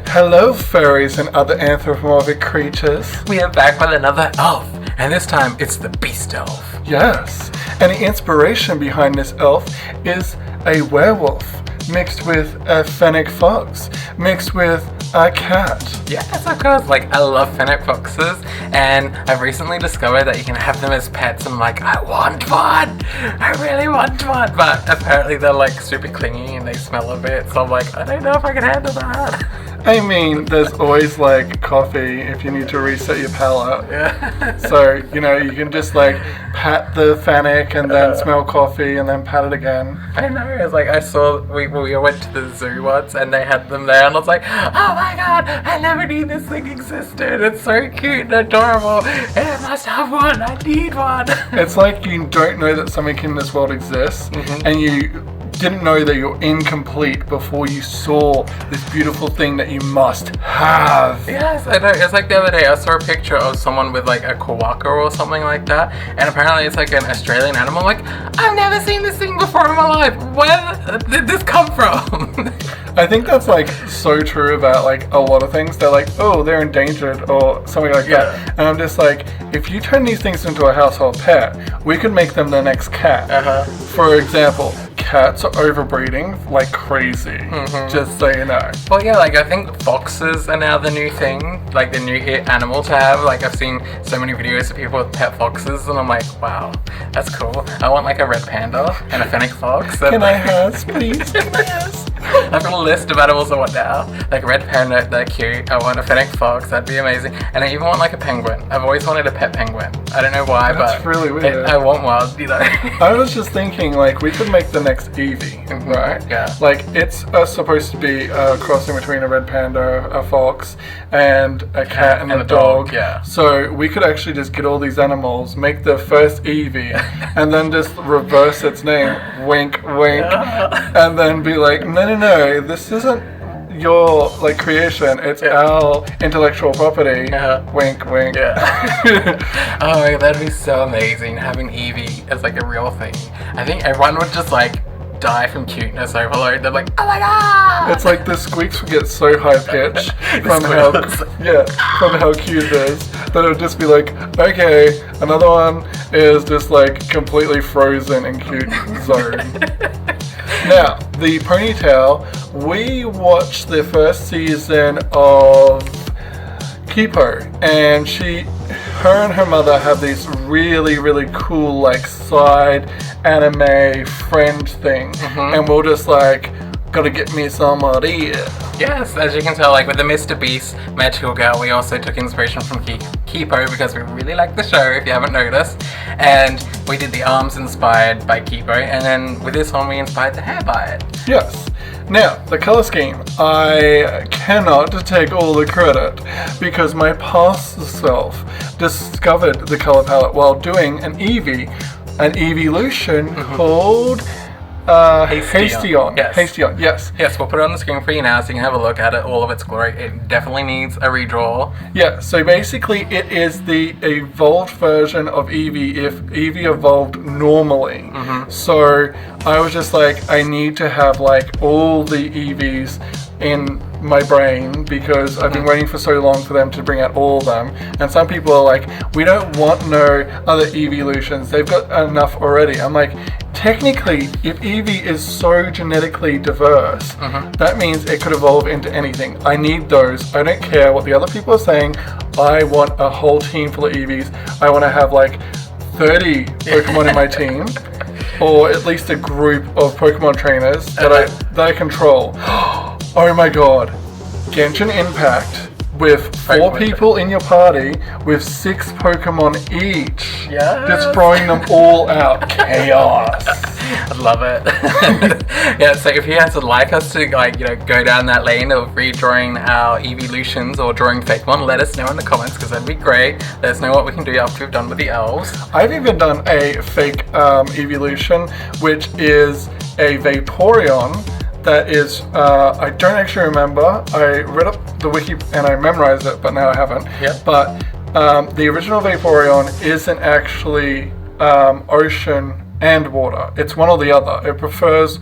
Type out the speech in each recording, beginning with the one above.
Hello, furries and other anthropomorphic creatures. We are back with another elf, and this time it's the Beast Elf. Yes, and the inspiration behind this elf is a werewolf mixed with a fennec fox mixed with a cat. Yes, of course. Like, I love fennec foxes, and I've recently discovered that you can have them as pets. I'm like, I want one! I really want one! But apparently they're like super clingy and they smell a bit, so I'm like, I don't know if I can handle that. I mean, there's always like coffee if you need to reset your palate. Yeah. So, you know, you can just like pat the fennec and then smell coffee and then pat it again. I know. It's like I saw we went to the zoo once and they had them there, and I was like, oh my god, I never knew this thing existed. It's so cute and adorable. And I must have one. I need one. It's like you don't know that something in this world exists, and you didn't know that you're incomplete before you saw this beautiful thing that you must have. Yes, I know. It's like the other day I saw a picture of someone with like a quokka or something like that, and apparently it's like an Australian animal. I'm like, I've never seen this thing before in my life. Where did this come from? I think that's like so true about like a lot of things. They're like, oh, they're endangered or something like that. And I'm just like, if you turn these things into a household pet, we could make them the next cat. For example, cats are overbreeding like crazy, just so you know. Well, yeah, like I think foxes are now the new thing, like the new hit animal to have. Like I've seen so many videos of people with pet foxes, and I'm like, wow, that's cool. I want like a red panda and a fennec fox. Can I has, please? Can I has? I've got a list of animals I want now. Like a red panda, they're cute. I want a fennec fox, that'd be amazing. And I even want like a penguin. I've always wanted a pet penguin. I don't know why, That's but really weird. I want one, you know. I was just thinking, like, we could make the next Eevee, right? Yeah. Like, it's supposed to be a crossing between a red panda, a fox, and a cat and a dog. Yeah. So we could actually just get all these animals, make the first Eevee, and then just reverse its name, wink, wink, and then be like, no, this isn't your like creation, it's our intellectual property. Wink, wink. Yeah. Oh my god, that'd be so amazing having Eevee as like a real thing. I think everyone would just like die from cuteness overload. They're like, oh my god! It's like the squeaks would get so high pitched from how cute it is that it would just be like, okay, another one is just like completely frozen in cute zone. Now, the ponytail, we watched the first season of Kipo, and her and her mother have these really, really cool like side anime friend thing, and we're just like, gotta get me some of it. Yes, as you can tell, like with the Mr. Beast Magical Girl, we also took inspiration from Kipo because we really like the show, if you haven't noticed. And we did the arms inspired by Kipo, and then with this one we inspired the hair by it. Yes. Now, the color scheme. I cannot take all the credit because my past self discovered the color palette while doing an evolution called Hastion. Yes. Hastion, yes. Yes, we'll put it on the screen for you now so you can have a look at it, all of its glory. It definitely needs a redraw. Yeah, so basically it is the evolved version of Eevee if Eevee evolved normally. So I was just like, I need to have like all the Eevees in my brain because I've been waiting for so long for them to bring out all of them. And some people are like, we don't want no other evolutions. They've got enough already. I'm like, technically, if Eevee is so genetically diverse, that means it could evolve into anything. I need those. I don't care what the other people are saying. I want a whole team full of Eevees. I want to have like 30 Pokemon in my team, or at least a group of Pokemon trainers that I control. Oh my god. Genshin Impact with 4 people in your party with 6 Pokemon each. Yeah. Just throwing them all out. Chaos. I love it. Yeah, so if you guys would like us to like, you know, go down that lane of redrawing our evolutions or drawing fake one, let us know in the comments because that'd be great. Let us know what we can do after we've done with the elves. I've even done a fake evolution, which is a Vaporeon that is, I don't actually remember. I read up the wiki and I memorized it, but now I haven't. Yeah. But the original Vaporeon isn't actually ocean and water. It's one or the other. It prefers,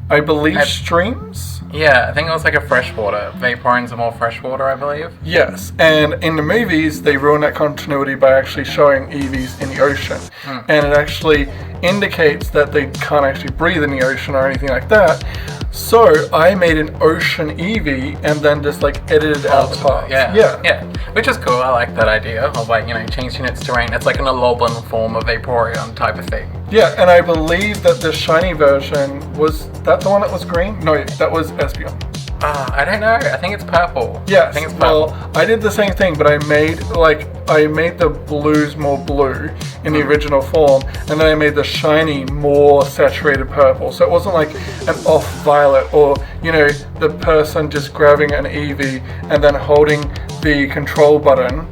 I believe, streams. Yeah, I think it was like a freshwater. Vaporeons are more freshwater, I believe. Yes, and in the movies, they ruin that continuity by actually showing Eevees in the ocean. And it actually indicates that they can't actually breathe in the ocean or anything like that. So I made an ocean Eevee and then just like edited out the parts. Yeah. Which is cool. I like that idea of like, changing its terrain. It's like an Alolan form of Vaporeon type of thing. Yeah, and I believe that the shiny version, was that the one that was green? No, that was Espeon. I don't know. I think it's purple. Yes, I think it's purple. well, I did the same thing, but I made the blues more blue in the original form, and then I made the shiny more saturated purple. So it wasn't like an off violet or, the person just grabbing an Eevee and then holding the control button,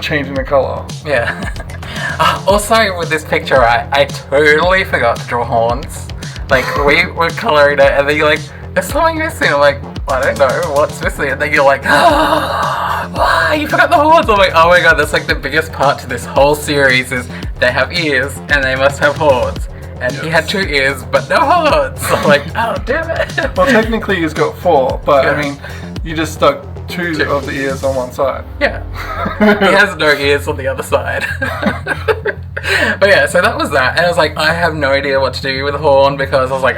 changing the color. Yeah. Also, with this picture, I totally forgot to draw horns. Like, we were coloring it, and then you're like, there's something missing. I'm like, I don't know what's missing. And then you're like, you forgot the horns. I'm like, oh my god, that's like the biggest part to this whole series is they have ears and they must have horns. And he had 2 ears but no horns. So I'm like, oh damn it. Well, technically he's got 4, but I mean, you just stuck 2 of the ears on one side. Yeah. He has no ears on the other side. But yeah, so that was that. And I was like, I have no idea what to do with a horn because I was like,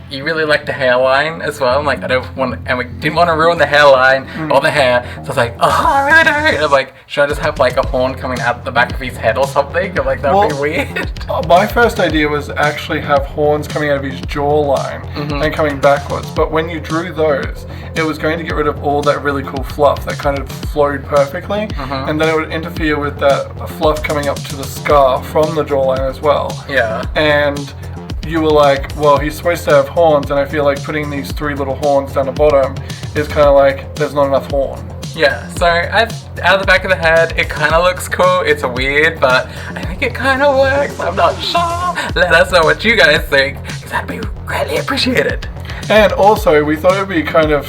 you really like the hairline as well. I'm like, and we didn't want to ruin the hairline or the hair. So I was like, I really don't. And I'm like, should I just have like a horn coming out the back of his head or something? I'm like, that would be weird. My first idea was actually have horns coming out of his jawline and coming backwards. But when you drew those, it was going to get rid of all that really cool fluff that kind of flowed perfectly. And then it would interfere with that fluff coming up to the scar from the jawline as well. Yeah. And you were like, well, he's supposed to have horns, and I feel like putting these 3 little horns down the bottom is kind of like there's not enough horn. Yeah, so out of the back of the head, it kind of looks cool. It's weird, but I think it kind of works. I'm not sure. Let us know what you guys think, because that'd be greatly appreciated. And also, we thought it would be kind of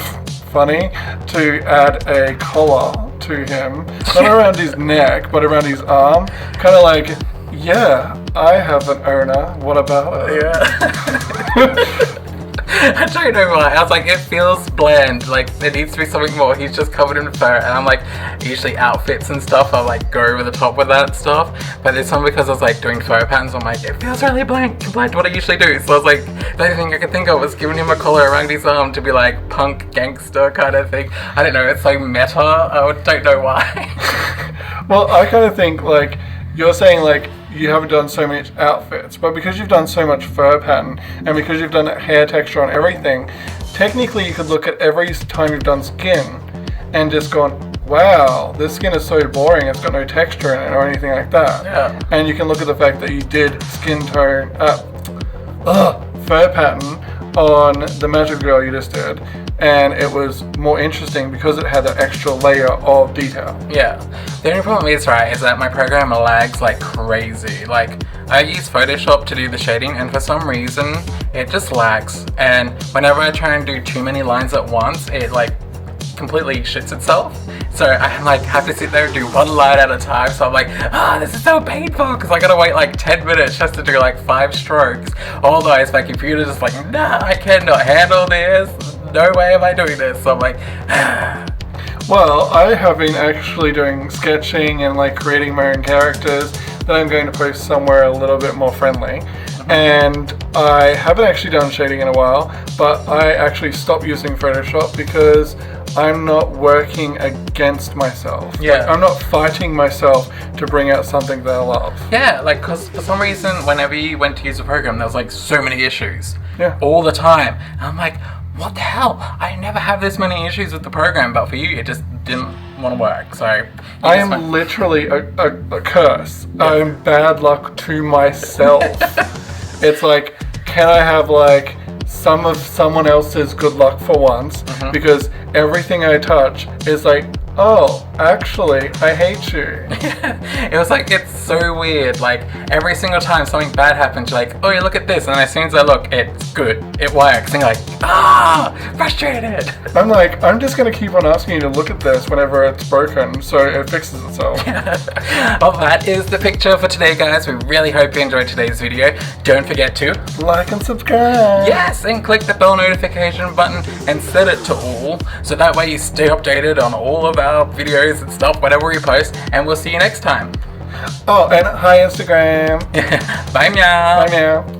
funny to add a collar to him, not around his neck, but around his arm. Kind of like, yeah, I have an owner. What about it? Yeah. I don't know why. I was like, it feels bland. Like, there needs to be something more. He's just covered in fur. And I'm like, usually outfits and stuff, I like go over the top with that stuff. But this one, because I was like doing fur patterns, I'm like, it feels really blank compared to what I usually do. So I was like, the only thing I could think of was giving him a collar around his arm to be like punk gangster kind of thing. I don't know. It's like meta. I don't know why. Well, I kind of think like, you're saying like, you haven't done so many outfits, but because you've done so much fur pattern and because you've done hair texture on everything, technically you could look at every time you've done skin and just gone, wow, this skin is so boring, it's got no texture in it or anything like that. Yeah. And you can look at the fact that you did skin tone, fur pattern on the Magic Girl you just did, and it was more interesting because it had that extra layer of detail. Yeah. The only problem is that my program lags like crazy. Like, I use Photoshop to do the shading, and for some reason, it just lags. And whenever I try and do too many lines at once, it like completely shits itself. So I like have to sit there and do 1 line at a time. So I'm like, this is so painful because I gotta wait like 10 minutes just to do like 5 strokes. Otherwise, my computer just like, nah, I cannot handle this. No way am I doing this. So I'm like, Well, I have been actually doing sketching and like creating my own characters that I'm going to post somewhere a little bit more friendly. And I haven't actually done shading in a while, but I actually stopped using Photoshop because I'm not working against myself. Yeah. Like, I'm not fighting myself to bring out something that I love. yeah, like, because for some reason, whenever you went to use a program, there was like so many issues. Yeah. All the time. And I'm like, what the hell? I never have this many issues with the program, but for you, it just didn't want to work. So I am literally a curse. I'm bad luck to myself. It's like, can I have like some of someone else's good luck for once? Because everything I touch is like, oh, actually, I hate you. It was like, it's so weird. Like, every single time something bad happens, you're like, oh, you look at this. And then as soon as I look, it's good. It works. And you're like, frustrated. I'm like, I'm just going to keep on asking you to look at this whenever it's broken so it fixes itself. Well, that is the picture for today, guys. We really hope you enjoyed today's video. Don't forget to like and subscribe. yes, and click the bell notification button and set it to all, so that way you stay updated on all of our videos and stuff, whatever we post, and we'll see you next time. Oh, and hi Instagram. Bye, meow. Bye, meow.